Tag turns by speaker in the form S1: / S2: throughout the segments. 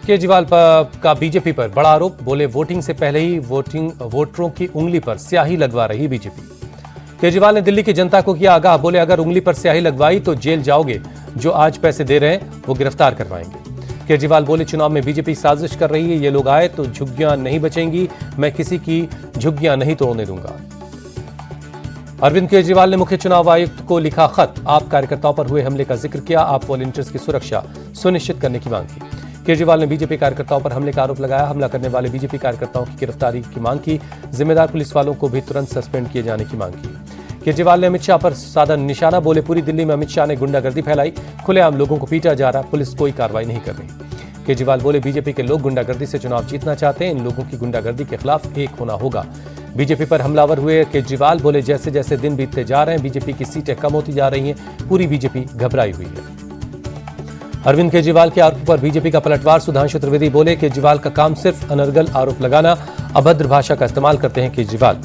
S1: केजरीवाल का बीजेपी पर बड़ा आरोप, बोले वोटिंग से पहले ही वोटरों की उंगली पर स्याही लगवा रही बीजेपी। केजरीवाल ने दिल्ली की जनता को किया आगाह, बोले अगर उंगली पर स्याही लगवाई तो जेल जाओगे, जो आज पैसे दे रहे हैं वो गिरफ्तार करवाएंगे। केजरीवाल बोले चुनाव में बीजेपी साजिश कर रही है, ये लोग आए तो झुग्गियां नहीं बचेंगी, मैं किसी की झुग्गियां नहीं तोड़ने दूंगा। अरविंद केजरीवाल ने मुख्य चुनाव आयुक्त को लिखा खत, आप कार्यकर्ताओं पर हुए हमले का जिक्र किया, आप वॉलंटियर्स की सुरक्षा सुनिश्चित करने की मांग की। केजरीवाल ने बीजेपी कार्यकर्ताओं पर हमले का आरोप लगाया, हमला करने वाले बीजेपी कार्यकर्ताओं की गिरफ्तारी की मांग की, जिम्मेदार पुलिस वालों को भी तुरंत सस्पेंड किए जाने की मांग की। केजरीवाल ने अमित शाह पर साधा निशाना, बोले पूरी दिल्ली में अमित शाह ने गुंडागर्दी फैलाई, खुलेआम लोगों को पीटा जा रहा, पुलिस कोई कार्रवाई नहीं कर रही। केजरीवाल बोले बीजेपी के लोग गुंडागर्दी से चुनाव जीतना चाहते हैं, इन लोगों की गुंडागर्दी के खिलाफ एक होना होगा। बीजेपी पर हमलावर हुए केजरीवाल बोले जैसे जैसे दिन बीतते जा रहे हैं बीजेपी की सीटें कम होती जा रही हैं, पूरी बीजेपी घबराई हुई है। अरविंद केजरीवाल के आरोप पर बीजेपी का पलटवार, सुधांशु त्रिवेदी बोले केजरीवाल का काम सिर्फ अनर्गल आरोप लगाना, अभद्र भाषा का इस्तेमाल करते हैं केजरीवाल।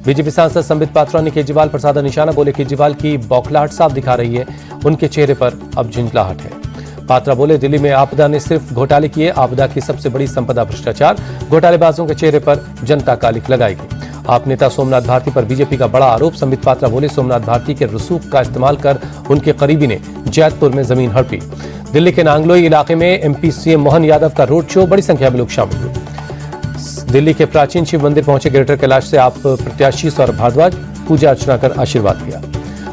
S1: बीजेपी सांसद संबित पात्रा ने केजरीवाल पर साधा निशाना, बोले केजरीवाल की बौखलाहट साफ दिखा रही है, उनके चेहरे पर अब झुंझलाहट है। पात्रा बोले दिल्ली में आपदा ने सिर्फ घोटाले किए, आपदा की सबसे बड़ी संपदा भ्रष्टाचार, घोटालेबाजों के चेहरे पर जनता कालिख लगाएगी। आप नेता सोमनाथ भारती पर बीजेपी का बड़ा आरोप, संबित पात्रा बोले सोमनाथ भारती के रसूख का इस्तेमाल कर उनके करीबी ने जैतपुर में जमीन हड़पी। दिल्ली के नांगलोई इलाके में एमपी सीएम मोहन यादव का रोड शो, बड़ी संख्या में लोग शामिल हुए। दिल्ली के प्राचीन शिव मंदिर पहुंचे ग्रेटर कैलाश से आप प्रत्याशी सौरभ भारद्वाज, पूजा अर्चना कर आशीर्वाद दिया।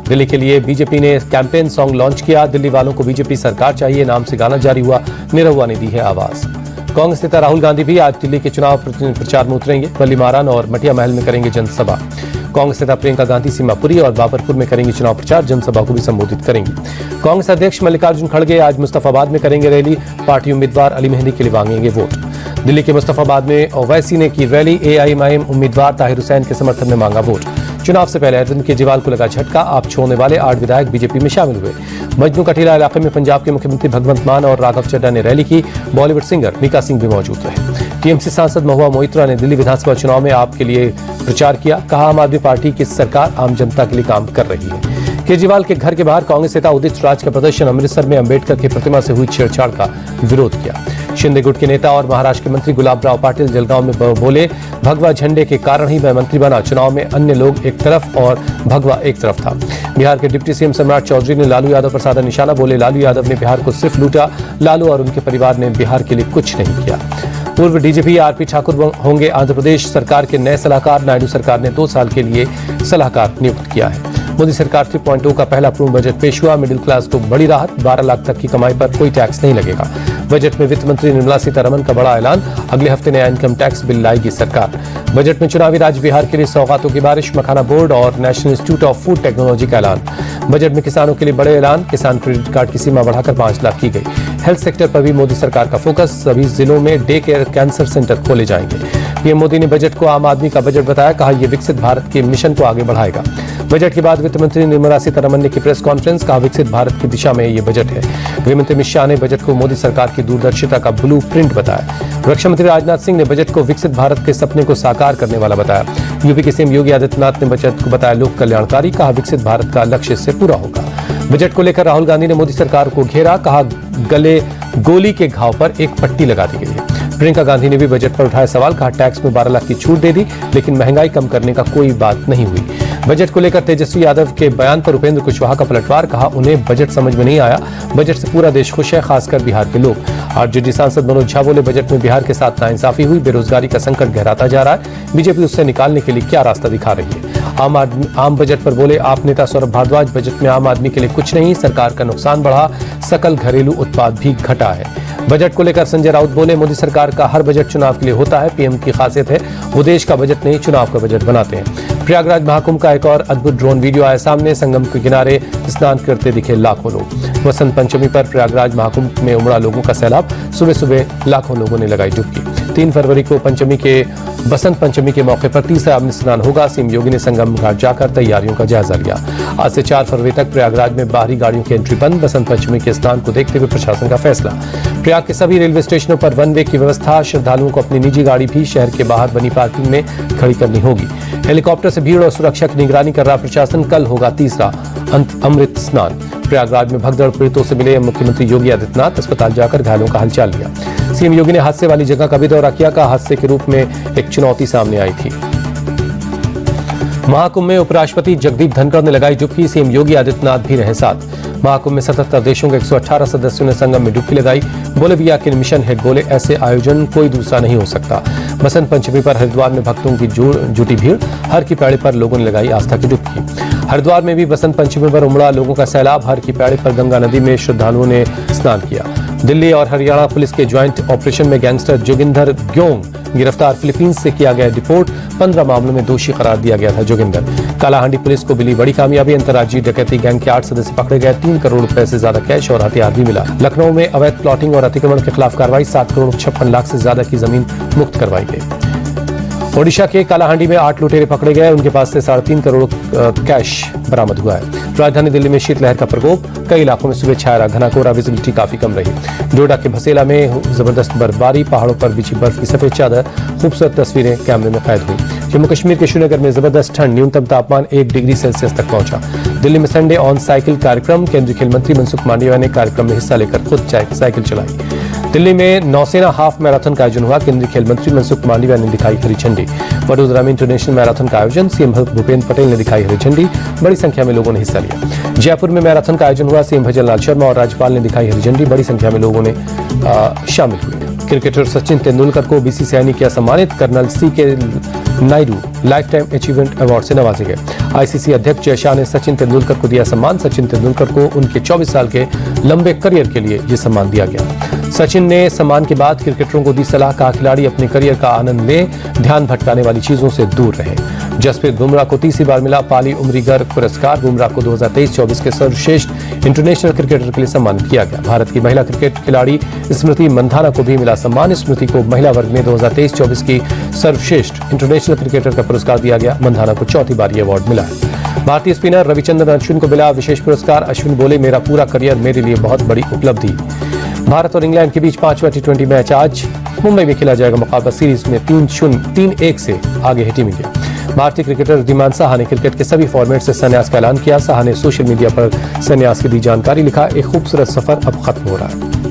S1: दिल्ली के लिए बीजेपी ने कैंपेन सॉन्ग लॉन्च किया, दिल्ली वालों को बीजेपी सरकार चाहिए नाम से गाना जारी हुआ, निरहुआ ने दी है आवाज। कांग्रेस नेता राहुल गांधी भी आज दिल्ली के चुनाव प्रचार में उतरेंगे, बल्ली मारान और मटिया महल में करेंगे जनसभा। कांग्रेस नेता प्रियंका गांधी सीमापुरी और बाबरपुर में करेंगी चुनाव प्रचार, जनसभा को भी संबोधित करेंगी। कांग्रेस अध्यक्ष मल्लिकार्जुन खड़गे आज मुस्तफाबाद में करेंगे रैली, पार्टी उम्मीदवार अली मेहंदी के लिए मांगेंगे वोट। दिल्ली के मुस्तफाबाद में ओवैसी ने की रैली, एआईएमआईएम उम्मीदवार ताहिर हुसैन के समर्थन में मांगा वोट। चुनाव से पहले अरविंद केजरीवाल को लगा झटका, आप छोड़ने वाले 8 विधायक बीजेपी में शामिल हुए। मजनू कटीला इलाके में पंजाब के मुख्यमंत्री भगवंत मान और राघव चड्ढा ने रैली की, बॉलीवुड सिंगर मीका सिंह भी मौजूद रहे। टीएमसी सांसद महुआ मोइत्रा ने दिल्ली विधानसभा चुनाव में आप के लिए प्रचार किया, कहा आम आदमी पार्टी की सरकार आम जनता के लिए काम कर रही है। केजरीवाल के घर के बाहर कांग्रेस नेता उदित राज का प्रदर्शन, अमृतसर में अंबेडकर की प्रतिमा से हुई छेड़छाड़ का विरोध किया। शिंदे गुट के नेता और महाराष्ट्र के मंत्री गुलाब राव पाटिल जलगांव में बोले भगवा झंडे के कारण ही मैं मंत्री बना, चुनाव में अन्य लोग एक तरफ और भगवा एक तरफ था। बिहार के डिप्टी सीएम सम्राट चौधरी ने लालू यादव पर साधा निशाना, बोले लालू यादव ने बिहार को सिर्फ लूटा, लालू और उनके परिवार ने बिहार के लिए कुछ नहीं किया। पूर्व डीजीपी आरपी ठाकुर होंगे आंध्र प्रदेश सरकार के नए सलाहकार, नायडू सरकार ने 2 साल के लिए सलाहकार नियुक्त किया है। मोदी सरकार 3.0 का पहला पूर्ण बजट पेश हुआ, मिडिल क्लास को बड़ी राहत, 12 लाख तक की कमाई पर कोई टैक्स नहीं लगेगा। बजट में वित्त मंत्री निर्मला सीतारमण का बड़ा ऐलान, अगले हफ्ते नया इनकम टैक्स बिल लाएगी सरकार। बजट में चुनावी राज्य बिहार के लिए सौगातों की बारिश, मखाना बोर्ड और national institute of food technology का ऐलान। बजट में किसानों के लिए बड़े ऐलान, किसान क्रेडिट कार्ड की सीमा बढ़ाकर 5 लाख की गई। हेल्थ सेक्टर पर भी मोदी सरकार का फोकस, सभी जिलों में डे केयर कैंसर सेंटर खोले जाएंगे। पीएम मोदी ने बजट को आम आदमी का बजट बताया, कहा यह विकसित भारत के मिशन को आगे बढ़ाएगा। बजट के बाद वित्त मंत्री निर्मला सीतारमण ने की प्रेस कॉन्फ्रेंस, कहा विकसित भारत की दिशा में यह बजट है। गृहमंत्री अमित शाह ने बजट को मोदी सरकार की दूरदर्शिता का ब्लू प्रिंट बताया। रक्षा मंत्री राजनाथ सिंह ने बजट को विकसित भारत के सपने को साकार करने वाला बताया। यूपी के सीएम योगी आदित्यनाथ ने बजट को बताया लोक कल्याणकारी, कहा विकसित भारत का लक्ष्य इससे पूरा होगा। बजट को लेकर राहुल गांधी ने मोदी सरकार को घेरा, कहा गले गोली के घाव पर एक पट्टी लगा दी गई है। प्रियंका गांधी ने भी बजट पर उठाया सवाल, कहा टैक्स में 12 लाख की छूट दे दी, लेकिन महंगाई कम करने का कोई बात नहीं हुई। बजट को लेकर तेजस्वी यादव के बयान पर उपेंद्र कुशवाहा का पलटवार, कहा उन्हें बजट समझ में नहीं आया, बजट से पूरा देश खुश है, खासकर बिहार के लोग। आरजेडी सांसद मनोज झा बोले बजट में बिहार के साथ नाइंसाफी हुई, बेरोजगारी का संकट गहराता जा रहा है, बीजेपी उससे निकालने के लिए क्या रास्ता दिखा रही है। आम बजट पर बोले आप नेता सौरभ भारद्वाज, बजट में आम आदमी के लिए कुछ नहीं, सरकार का नुकसान बढ़ा, सकल घरेलू उत्पाद भी घटा है। बजट को लेकर संजय राउत बोले मोदी सरकार का हर बजट चुनाव के लिए होता है, पीएम की खासियत है वो देश का बजट नहीं चुनाव का बजट बनाते हैं। प्रयागराज महाकुंभ का एक और अद्भुत ड्रोन वीडियो आया सामने, संगम के किनारे स्नान करते दिखे लाखों लोग। वसंत पंचमी पर प्रयागराज महाकुंभ में उमड़ा लोगों का सैलाब, सुबह सुबह लाखों लोगों ने लगाई डुबकी। 3 फरवरी को बसंत पंचमी के मौके पर तीसरा अमृत स्नान होगा, सीएम योगी ने संगम घाट जाकर तैयारियों का जायजा लिया। आज से 4 फरवरी तक प्रयागराज में बाहरी गाड़ियों की एंट्री बंद, बसंत पंचमी के स्नान को देखते हुए प्रशासन का फैसला। प्रयाग के सभी रेलवे स्टेशनों पर 1 वे की व्यवस्था, श्रद्धालुओं को अपनी निजी गाड़ी भी शहर के बाहर बनी पार्किंग में खड़ी करनी होगी। हेलीकॉप्टर से भीड़ और सुरक्षा की निगरानी कर रहा प्रशासन, कल होगा तीसरा अमृत स्नान। प्रयागराज में भगदड़ पीड़ितों से मिले मुख्यमंत्री योगी आदित्यनाथ, अस्पताल जाकर घायलों का हालचाल लिया। सीएम योगी ने हादसे वाली जगह का भी दौरा किया। कहा हादसे के रूप में एक चुनौती सामने आई थी। महाकुंभ में उपराष्ट्रपति जगदीप धनखड़ ने लगाई डुबकी। सीएम योगी आदित्यनाथ भी रहे साथ। महाकुंभ में 77 देशों के 118 सदस्यों ने संगम में डुबकी लगाई। बोलिविया के मिशन हेड बोले ऐसे आयोजन कोई दूसरा नहीं हो सकता। बसंत पंचमी पर हरिद्वार में भक्तों की जुटी भीड़। हर की पैड़ी पर लोगों ने लगाई आस्था की डुबकी। हरिद्वार में भी बसंत पंचमी पर उमड़ा लोगों का सैलाब। हर की पैड़ी पर गंगा नदी में श्रद्धालुओं ने स्नान किया। दिल्ली और हरियाणा पुलिस के ज्वाइंट ऑपरेशन में गैंगस्टर जोगिंदर ग्योंग गिरफ्तार। फिलीपींस से किया गया डिपोर्ट। 15 मामलों में दोषी करार दिया गया था जोगिंदर। कालाहांडी पुलिस को मिली बड़ी कामयाबी। अंतर्राज्यीय डकैती गैंग के 8 सदस्य पकड़े गए। 3 करोड़ रुपए से ज्यादा कैश और हथियार भी मिला। लखनऊ में अवैध प्लॉटिंग और अतिक्रमण के खिलाफ कार्रवाई। 7 करोड़ 56 लाख से ज्यादा की जमीन मुक्त करवाई गई। ओडिशा के कालाहांडी में 8 लुटेरे पकड़े गए। उनके पास से 3.5 करोड़ कैश बरामद हुआ है। राजधानी दिल्ली में शीतलहर का प्रकोप। कई इलाकों में सुबह छाया रहा घना कोहरा। विजिबिलिटी काफी कम रही। डोडा के भसेला में जबरदस्त बर्फबारी। पहाड़ों पर बिछी बर्फ की सफेद चादर। खूबसूरत तस्वीरें कैमरे में कैद हुई। जम्मू कश्मीर के श्रीनगर में जबरदस्त ठंड। न्यूनतम तापमान 1 डिग्री सेल्सियस तक पहुंचा। दिल्ली में संडे ऑन साइकिल कार्यक्रम। केंद्रीय खेल मंत्री मनसुख मांडविया ने कार्यक्रम में हिस्सा लेकर खुद साइकिल चलाई। दिल्ली में नौसेना हाफ मैराथन का आयोजन हुआ। केंद्रीय खेल मंत्री मनसुख मांडविया ने दिखाई हरी झंडी। वडोदरा में इंटरनेशनल मैराथन का आयोजन। सीएम भूपेंद्र पटेल ने दिखाई हरी झंडी। बड़ी संख्या में लोगों ने हिस्सा लिया। जयपुर में मैराथन का आयोजन हुआ। सीएम भजनलाल शर्मा और राज्यपाल ने दिखाई हरी झंडी। बड़ी संख्या में लोगों ने शामिल हुए। क्रिकेटर सचिन तेंदुलकर को बीसीसीआई ने किया सम्मानित। Colonel CK Naidu lifetime achievement award से नवाजे गए। आईसीसी अध्यक्ष जय शाह ने सचिन तेंदुलकर को दिया सम्मान। सचिन तेंदुलकर को उनके 24 साल के लंबे करियर के लिए यह सम्मान दिया गया। सचिन ने सम्मान के बाद क्रिकेटरों को दी सलाह। कहा खिलाड़ी अपने करियर का आनंद ले, ध्यान भटकाने वाली चीजों से दूर रहे। जसप्रीत बुमराह को तीसरी बार मिला पाली उमरीगर पुरस्कार। बुमराह को 2023-24 के सर्वश्रेष्ठ इंटरनेशनल क्रिकेटर के लिए सम्मानित किया गया। भारत की महिला क्रिकेट खिलाड़ी स्मृति मंधाना को भी मिला सम्मान। स्मृति को महिला वर्ग में 2023-24 की सर्वश्रेष्ठ इंटरनेशनल क्रिकेटर का पुरस्कार दिया गया। मंधाना को चौथी बार यह अवार्ड मिला है। भारतीय स्पिनर रविचंद्रन अश्विन को मिला विशेष पुरस्कार। अश्विन बोले मेरा पूरा करियर मेरे लिए बहुत बड़ी उपलब्धि। भारत और इंग्लैंड के बीच 5वां T20 मैच आज मुंबई में खेला जाएगा। मुकाबला सीरीज में 3-1 से आगे है टीम इंडिया। भारतीय क्रिकेटर रिद्धिमान साहा ने क्रिकेट के सभी फॉर्मेट से संन्यास का ऐलान किया। साहा ने सोशल मीडिया पर संन्यास की दी जानकारी। लिखा एक खूबसूरत सफर अब खत्म हो रहा है।